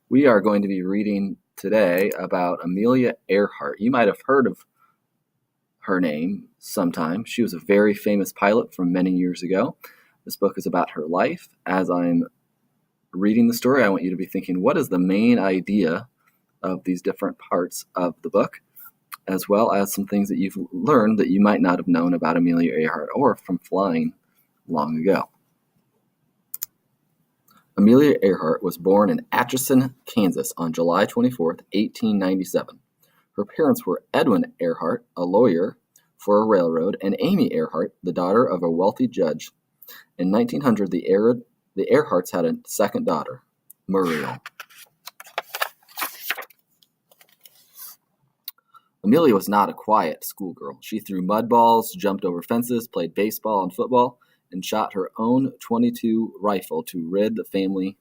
We are going to be reading today about Amelia Earhart. You might have heard of her name sometime. She was a very famous pilot from many years ago. This book is about her life. As I'm reading the story, I want you to be thinking, what is the main idea of these different parts of the book, as well as some things that you've learned that you might not have known about Amelia Earhart or from flying long ago. Amelia Earhart was born in Atchison, Kansas on July 24, 1897. Her parents were Edwin Earhart, a lawyer for a railroad, and Amy Earhart, the daughter of a wealthy judge. In 1900, the Earharts had a second daughter, Muriel. Amelia was not a quiet schoolgirl. She threw mud balls, jumped over fences, played baseball and football, and shot her own .22 rifle to rid the family's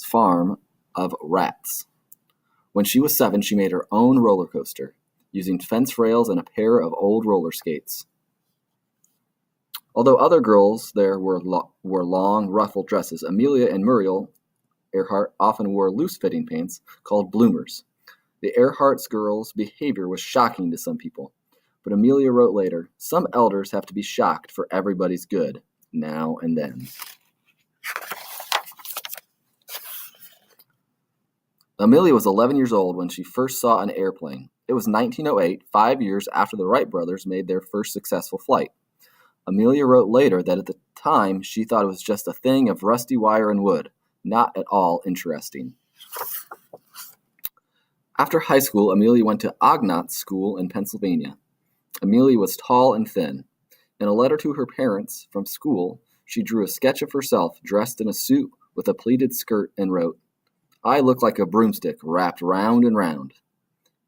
farm of rats. When she was 7, she made her own roller coaster, using fence rails and a pair of old roller skates. Although other girls there wore long, ruffled dresses, Amelia and Muriel Earhart often wore loose-fitting pants called bloomers. The Earhart's girls' behavior was shocking to some people, but Amelia wrote later, "Some elders have to be shocked for everybody's good, now and then." Amelia was 11 years old when she first saw an airplane. It was 1908, 5 years after the Wright brothers made their first successful flight. Amelia wrote later that at the time she thought it was just a thing of rusty wire and wood, not at all interesting. After high school, Amelia went to Ognott School in Pennsylvania. Amelia was tall and thin. In a letter to her parents from school, she drew a sketch of herself dressed in a suit with a pleated skirt and wrote, "I look like a broomstick wrapped round and round."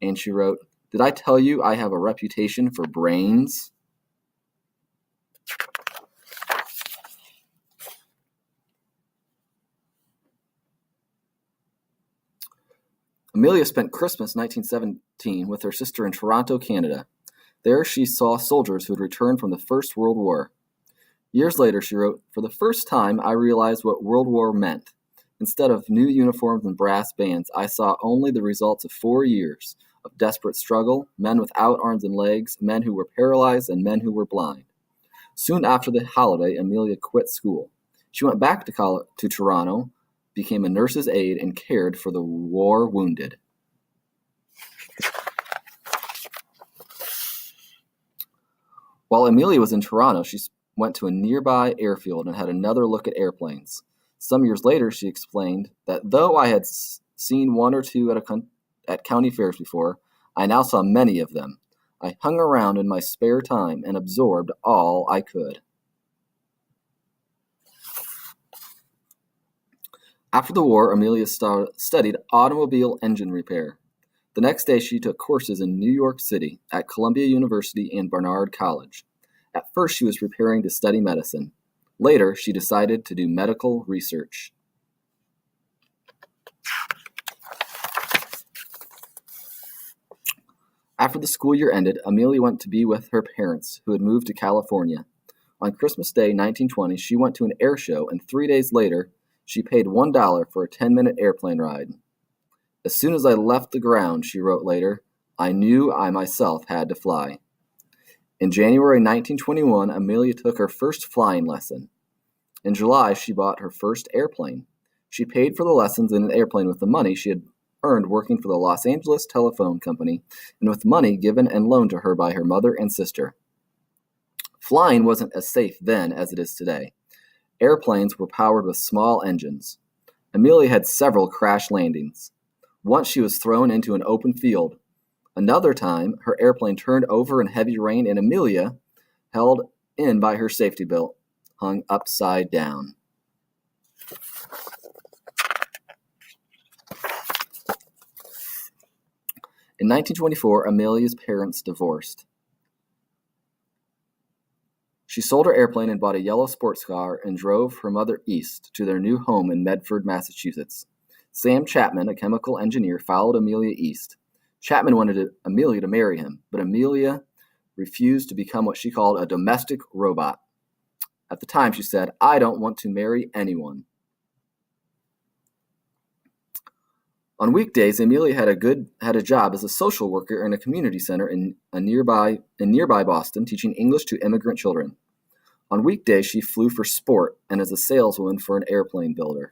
And she wrote, "Did I tell you I have a reputation for brains?" Amelia spent Christmas 1917 with her sister in Toronto, Canada. There she saw soldiers who had returned from the First World War. Years later, she wrote, "For the first time, I realized what World War meant. Instead of new uniforms and brass bands, I saw only the results of 4 years of desperate struggle, men without arms and legs, men who were paralyzed, and men who were blind." Soon after the holiday, Amelia quit school. She went back to Toronto, became a nurse's aide, and cared for the war wounded. While Amelia was in Toronto, she went to a nearby airfield and had another look at airplanes. Some years later, she explained that though I had seen one or two at county fairs before, I now saw many of them. I hung around in my spare time and absorbed all I could. After the war, Amelia studied automobile engine repair. The next day, she took courses in New York City at Columbia University and Barnard College. At first, she was preparing to study medicine. Later, she decided to do medical research. After the school year ended, Amelia went to be with her parents, who had moved to California. On Christmas Day, 1920, she went to an air show, and 3 days later, she paid $1 for a 10-minute airplane ride. "As soon as I left the ground," she wrote later, "I knew I myself had to fly." In January 1921, Amelia took her first flying lesson. In July, she bought her first airplane. She paid for the lessons in an airplane with the money she had earned working for the Los Angeles Telephone Company and with money given and loaned to her by her mother and sister. Flying wasn't as safe then as it is today. Airplanes were powered with small engines. Amelia had several crash landings. Once she was thrown into an open field. Another time, her airplane turned over in heavy rain and Amelia, held in by her safety belt, hung upside down. In 1924, Amelia's parents divorced. She sold her airplane and bought a yellow sports car and drove her mother east to their new home in Medford, Massachusetts. Sam Chapman, a chemical engineer, followed Amelia east. Chapman wanted Amelia to marry him, but Amelia refused to become what she called a domestic robot. At the time, she said, "I don't want to marry anyone." On weekdays, Amelia had a job as a social worker in a community center in nearby Boston, teaching English to immigrant children. On weekdays, she flew for sport and as a saleswoman for an airplane builder.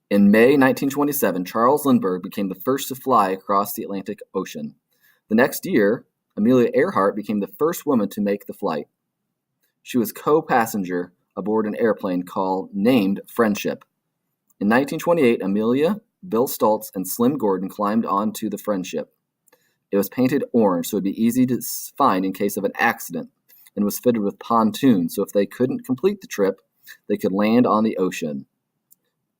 In May 1927, Charles Lindbergh became the first to fly across the Atlantic Ocean. The next year, Amelia Earhart became the first woman to make the flight. She was co-passenger aboard an airplane named Friendship. In 1928, Amelia, Bill Stultz, and Slim Gordon climbed onto the Friendship. It was painted orange so it would be easy to find in case of an accident, and was fitted with pontoons so if they couldn't complete the trip, they could land on the ocean.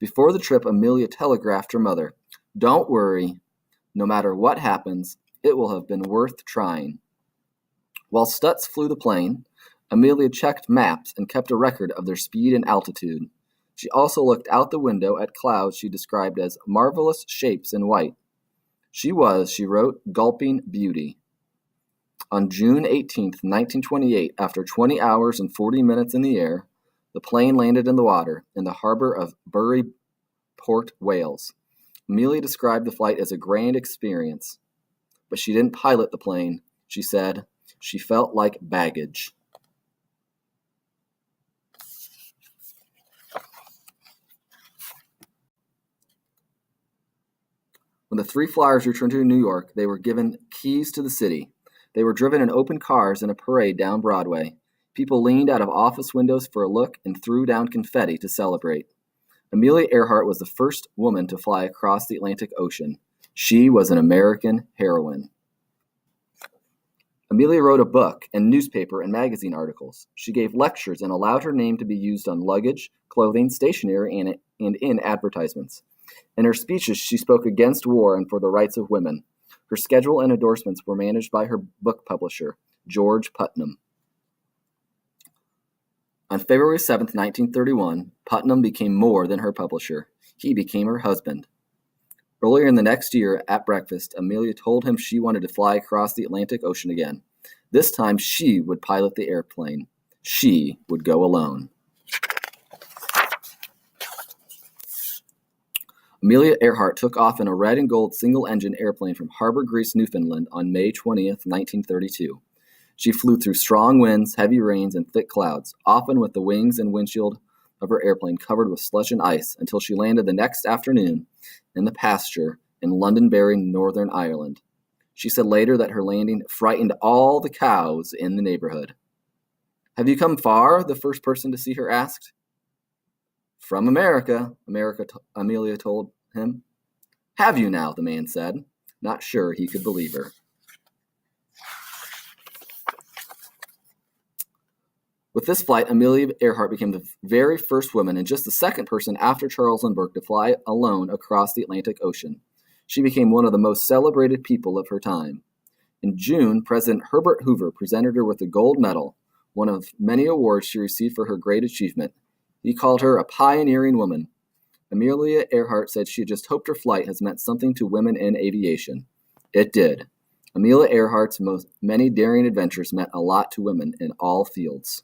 Before the trip, Amelia telegraphed her mother, "Don't worry, no matter what happens, it will have been worth trying." While Stutz flew the plane, Amelia checked maps and kept a record of their speed and altitude. She also looked out the window at clouds she described as marvelous shapes in white. She wrote, gulping beauty. On June 18, 1928, after 20 hours and 40 minutes in the air, the plane landed in the water in the harbor of Bury, Port Wales. Amelia described the flight as a grand experience, but she didn't pilot the plane. She said she felt like baggage. When the three flyers returned to New York, they were given keys to the city. They were driven in open cars in a parade down Broadway. People leaned out of office windows for a look and threw down confetti to celebrate. Amelia Earhart was the first woman to fly across the Atlantic Ocean. She was an American heroine. Amelia wrote a book and newspaper and magazine articles. She gave lectures and allowed her name to be used on luggage, clothing, stationery, and in advertisements. In her speeches, she spoke against war and for the rights of women. Her schedule and endorsements were managed by her book publisher, George Putnam. On February 7, 1931, Putnam became more than her publisher. He became her husband. Earlier in the next year, at breakfast, Amelia told him she wanted to fly across the Atlantic Ocean again. This time, she would pilot the airplane. She would go alone. Amelia Earhart took off in a red and gold single-engine airplane from Harbor Grease, Newfoundland on May 20, 1932. She flew through strong winds, heavy rains, and thick clouds, often with the wings and windshield of her airplane covered with slush and ice, until she landed the next afternoon in the pasture in Londonderry, Northern Ireland. She said later that her landing frightened all the cows in the neighborhood. "Have you come far?" the first person to see her asked. "From America," Amelia told him. "Have you now?" the man said, not sure he could believe her. With this flight, Amelia Earhart became the very first woman and just the second person after Charles Lindbergh to fly alone across the Atlantic Ocean. She became one of the most celebrated people of her time. In June, President Herbert Hoover presented her with a gold medal, one of many awards she received for her great achievement. He called her a pioneering woman. Amelia Earhart said she had just hoped her flight has meant something to women in aviation. It did. Amelia Earhart's many daring adventures meant a lot to women in all fields.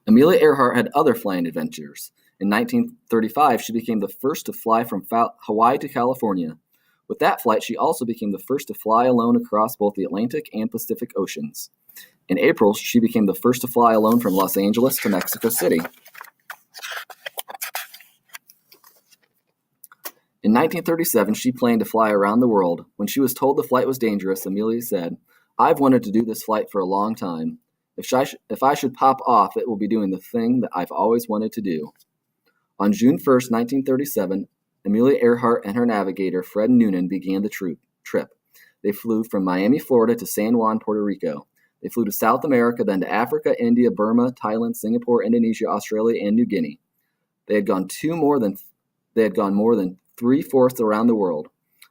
Amelia Earhart had other flying adventures. In 1935, she became the first to fly from Hawaii to California. With that flight, she also became the first to fly alone across both the Atlantic and Pacific Oceans. In April, she became the first to fly alone from Los Angeles to Mexico City. In 1937, she planned to fly around the world. When she was told the flight was dangerous, Amelia said, "I've wanted to do this flight for a long time. If I should pop off, it will be doing the thing that I've always wanted to do." On June 1st, 1937, Amelia Earhart and her navigator, Fred Noonan, began the trip. They flew from Miami, Florida to San Juan, Puerto Rico. They flew to South America, then to Africa, India, Burma, Thailand, Singapore, Indonesia, Australia, and New Guinea. They had gone more than 3/4 around the world.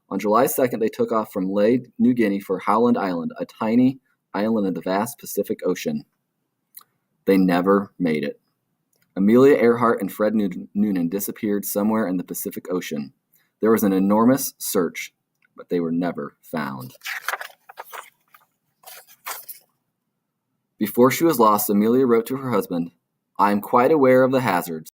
On July 2nd, they took off from Lae, New Guinea for Howland Island, a tiny island in the vast Pacific Ocean. They never made it. Amelia Earhart and Fred Noonan disappeared somewhere in the Pacific Ocean. There was an enormous search, but they were never found. Before she was lost, Amelia wrote to her husband, "I am quite aware of the hazards.